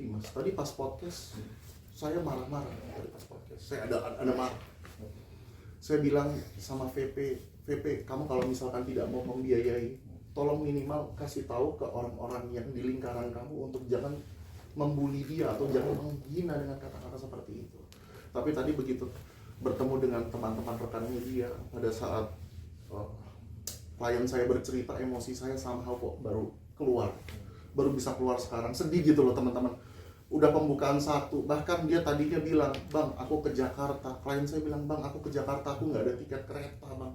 ngerti mas. Tadi pas podcast saya marah-marah tadi pas podcast. Saya ada marah. Saya bilang sama VP kamu kalau misalkan tidak mau membiayai, tolong minimal kasih tahu ke orang-orang yang di lingkaran kamu untuk jangan membuli dia atau jangan menghina dengan kata-kata seperti itu. Tapi tadi begitu bertemu dengan teman-teman rekannya dia pada saat klien saya bercerita, emosi saya somehow kok baru bisa keluar sekarang. Sedih gitu loh teman-teman. Udah pembukaan 1, bahkan dia tadinya bilang, bang aku ke Jakarta. Klien saya bilang, bang aku ke Jakarta, aku nggak ada tiket kereta bang,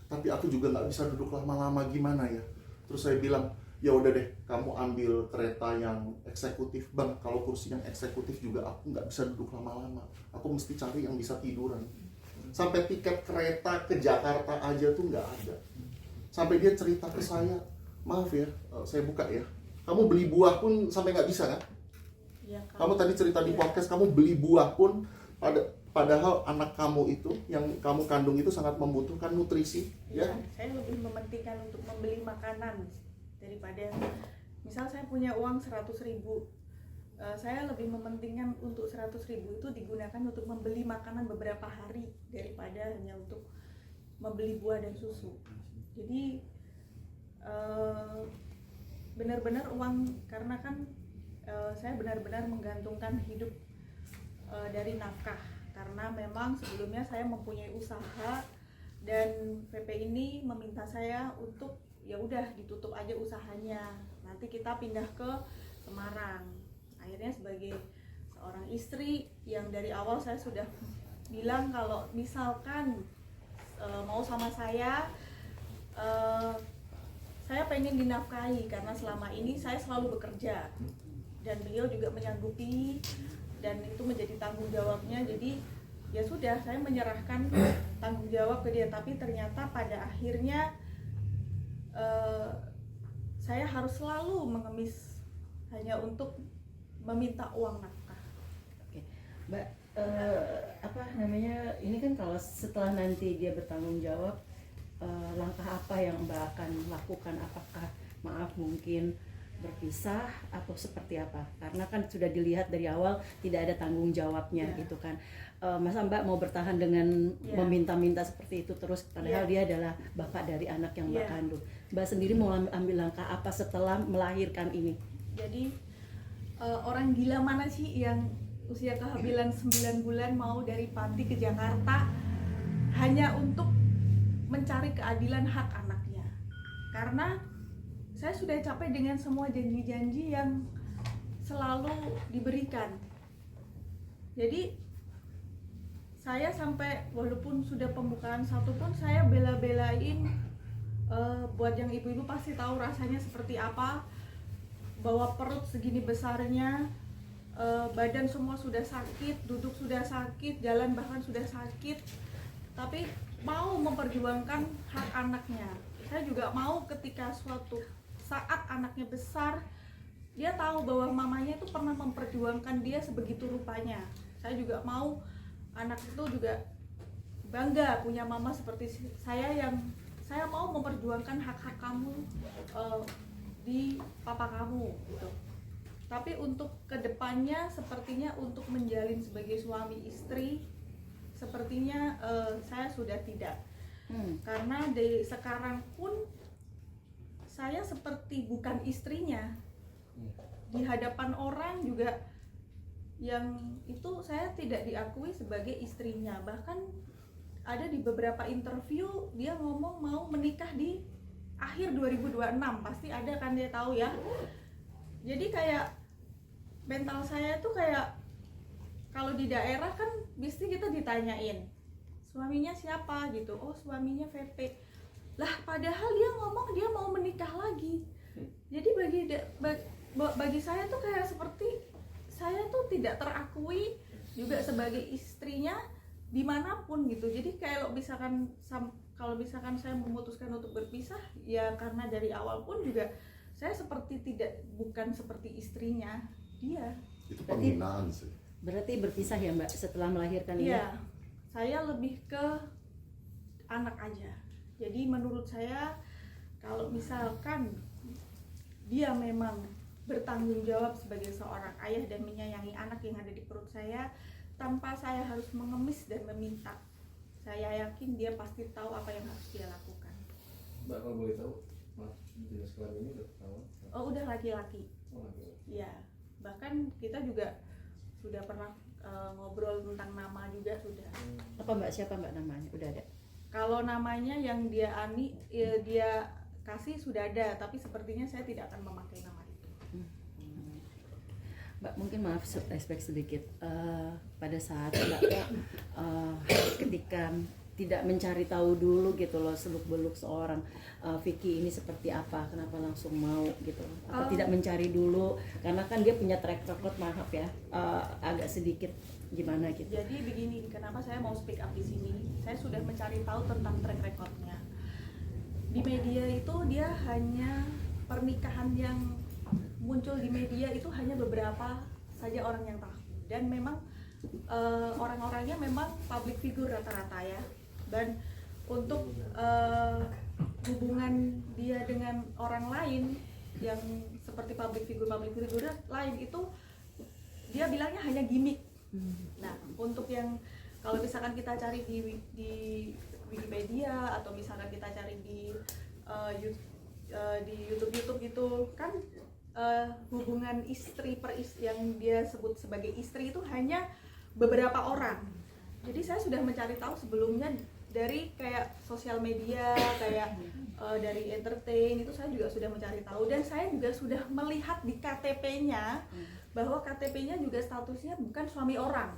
tapi aku juga nggak bisa duduk lama-lama, gimana ya. Terus saya bilang, ya udah deh kamu ambil kereta yang eksekutif bang, kalau kursi yang eksekutif juga aku nggak bisa duduk lama-lama, aku mesti cari yang bisa tiduran. Sampai tiket kereta ke Jakarta aja tuh nggak ada. Sampai dia cerita ke saya, maaf ya, saya buka ya, kamu beli buah pun sampai nggak bisa kan? Ya, kamu tadi cerita di podcast, kamu beli buah pun padahal anak kamu itu yang kamu kandung itu sangat membutuhkan nutrisi. Ya, saya lebih mementingkan untuk membeli makanan daripada misal saya punya uang 100.000, saya lebih mementingkan untuk 100.000 itu digunakan untuk membeli makanan beberapa hari daripada hanya untuk membeli buah dan susu. Jadi benar-benar uang, karena kan saya benar-benar menggantungkan hidup dari nafkah, karena memang sebelumnya saya mempunyai usaha dan VP ini meminta saya untuk ya udah ditutup aja usahanya, nanti kita pindah ke Semarang. Akhirnya sebagai seorang istri yang dari awal saya sudah bilang kalau misalkan mau sama saya pengen dinafkahi, karena selama ini saya selalu bekerja dan beliau juga menyanggupi dan itu menjadi tanggung jawabnya. Jadi ya sudah, saya menyerahkan tanggung jawab ke dia, tapi ternyata pada akhirnya saya harus selalu mengemis hanya untuk meminta uang nafkah. Oke, Mbak, ini kan kalau setelah nanti dia bertanggung jawab, langkah apa yang Mbak akan lakukan? Apakah mungkin berpisah atau seperti apa? Karena kan sudah dilihat dari awal tidak ada tanggung jawabnya gitu kan. Masa Mbak mau bertahan dengan meminta-minta seperti itu terus, padahal dia adalah bapak dari anak yang Mbak kandung. Mbak sendiri mau ambil langkah apa setelah melahirkan ini? Jadi orang gila mana sih yang usia kehamilan 9 bulan mau dari Pati ke Jakarta hanya untuk mencari keadilan hak anaknya? Karena saya sudah capek dengan semua janji-janji yang selalu diberikan. Jadi saya sampai walaupun sudah pembukaan 1 pun saya bela-belain, buat yang ibu-ibu pasti tahu rasanya seperti apa, bawa perut segini besarnya, badan semua sudah sakit, duduk sudah sakit, jalan bahkan sudah sakit, tapi mau memperjuangkan hak anaknya. Saya juga mau ketika suatu saat anaknya besar, dia tahu bahwa mamanya itu pernah memperjuangkan dia sebegitu rupanya. Saya juga mau anak itu juga bangga punya mama seperti saya, yang saya mau memperjuangkan hak-hak kamu di papa kamu gitu. Tapi untuk kedepannya sepertinya untuk menjalin sebagai suami istri sepertinya saya sudah tidak. Karena dari sekarang pun saya seperti bukan istrinya. Di hadapan orang juga yang itu saya tidak diakui sebagai istrinya. Bahkan ada di beberapa interview dia ngomong mau menikah di akhir 2026, pasti ada kan, dia tahu ya. Jadi kayak mental saya tuh kayak kalau di daerah kan mesti kita ditanyain suaminya siapa gitu, oh suaminya VP lah, padahal dia ngomong dia mau menikah lagi. Jadi bagi saya tuh kayak seperti saya tuh tidak terakui juga sebagai istrinya dimanapun gitu. Jadi kalau misalkan saya memutuskan untuk berpisah, ya karena dari awal pun juga saya bukan seperti istrinya dia. Itu penghinaan sih. Berarti berpisah ya Mbak setelah melahirkan ini? Iya, saya lebih ke anak aja. Jadi menurut saya kalau misalkan dia memang bertanggung jawab sebagai seorang ayah dan menyayangi anak yang ada di perut saya tanpa saya harus mengemis dan meminta. Saya yakin dia pasti tahu apa yang harus dia lakukan. Mbak, kalau boleh tahu, Mas, jenis kelaminnya udah tahu? Oh, udah laki-laki. Oh, laki-laki. Ya, bahkan kita juga sudah pernah ngobrol tentang nama juga sudah. Apa Mbak, siapa Mbak namanya? Udah ada? Kalau namanya yang dia dia kasih sudah ada, tapi sepertinya saya tidak akan memakai nama itu. Mbak, mungkin maaf flashback sedikit. Pada saat Mbak ketika tidak mencari tahu dulu gitu loh seluk-beluk seorang Vicky ini seperti apa, kenapa langsung mau gitu, apa tidak mencari dulu, karena kan dia punya track record, maaf ya, agak sedikit gimana gitu. Jadi begini, kenapa saya mau speak up di sini? Saya sudah mencari tahu tentang track recordnya. Di media itu dia hanya pernikahan yang muncul di media itu hanya beberapa saja orang yang tahu, dan memang orang-orangnya memang public figure rata-rata ya. Dan untuk hubungan dia dengan orang lain yang seperti public figure lain itu dia bilangnya hanya gimmick. Nah, untuk yang kalau misalkan kita cari di Wikipedia atau misalkan kita cari di YouTube gitu kan, hubungan istri yang dia sebut sebagai istri itu hanya beberapa orang. Jadi saya sudah mencari tahu sebelumnya dari kayak sosial media, kayak dari entertain, itu saya juga sudah mencari tahu, dan saya juga sudah melihat di KTP-nya bahwa KTP-nya juga statusnya bukan suami orang.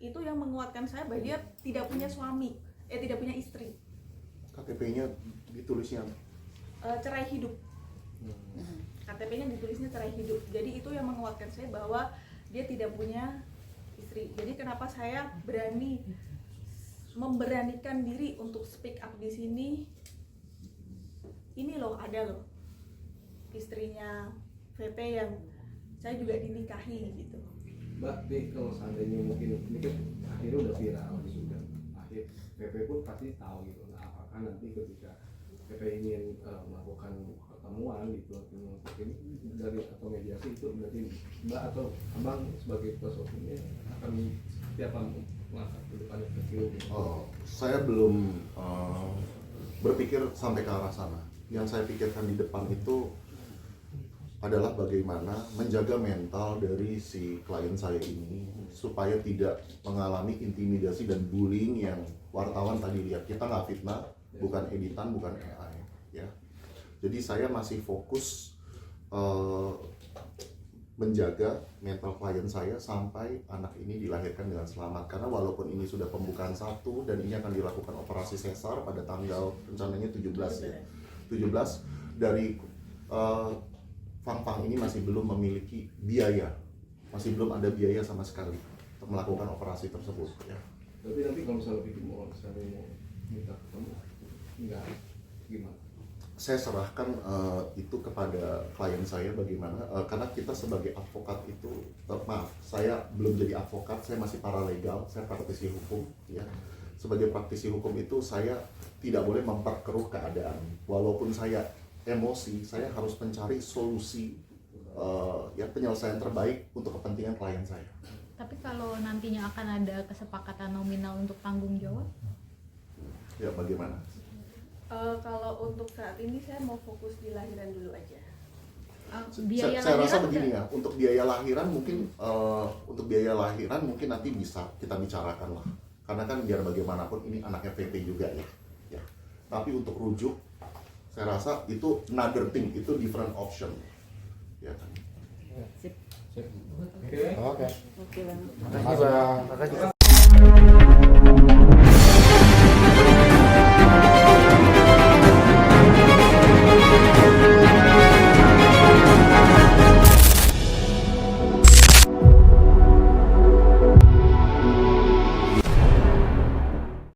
Itu yang menguatkan saya bahwa dia tidak punya suami, tidak punya istri. KTP-nya ditulisnya Cerai hidup. KTP-nya ditulisnya cerai hidup. Jadi itu yang menguatkan saya bahwa dia tidak punya istri. Jadi kenapa saya memberanikan diri untuk speak up di sini? Ini loh, ada loh istrinya VP yang saya juga dinikahi gitu. Mbak, kalau seandainya mungkin ini kan akhirnya udah viral gitu kan, akhir PP pun pasti tahu gitu. Nah, apakah nanti ketika PP ingin melakukan pertemuan gitu, mungkin dari atau mediasi, itu berarti Mbak atau Abang sebagai kuasa hukumnya akan siapa mengangkat ke depannya ke gitu? Oh, saya belum berpikir sampai ke arah sana. Yang saya pikirkan di depan itu adalah bagaimana menjaga mental dari si klien saya ini supaya tidak mengalami intimidasi dan bullying yang wartawan tadi lihat. Kita nggak fitnah, bukan editan, bukan AI, ya. Jadi saya masih fokus menjaga mental klien saya sampai anak ini dilahirkan dengan selamat. Karena walaupun ini sudah pembukaan 1 dan ini akan dilakukan operasi sesar pada tanggal rencananya 17 ya. 17 dari Fang ini masih belum memiliki biaya, masih belum ada biaya sama sekali untuk melakukan operasi tersebut ya. Tapi nanti kalau misalnya bikin mau minta ketemu, enggak gimana? Saya serahkan itu kepada klien saya bagaimana, karena kita sebagai advokat itu, maaf, saya belum jadi advokat, saya masih paralegal, saya praktisi hukum ya. Sebagai praktisi hukum itu saya tidak boleh memperkeruh keadaan. Walaupun saya emosi, saya harus mencari solusi ya penyelesaian terbaik untuk kepentingan klien saya. Tapi kalau nantinya akan ada kesepakatan nominal untuk tanggung jawab? Ya bagaimana? Kalau untuk saat ini saya mau fokus di lahiran dulu aja. Biaya Saya rasa lahiran begini ya, untuk biaya lahiran mungkin nanti bisa kita bicarakan lah. Karena kan biar bagaimanapun ini anaknya VP juga ya. Tapi untuk rujuk, saya rasa itu another thing, itu different option. Ya kan. Sip. Oke. Oke Bang. Makasih Bang. Makasih.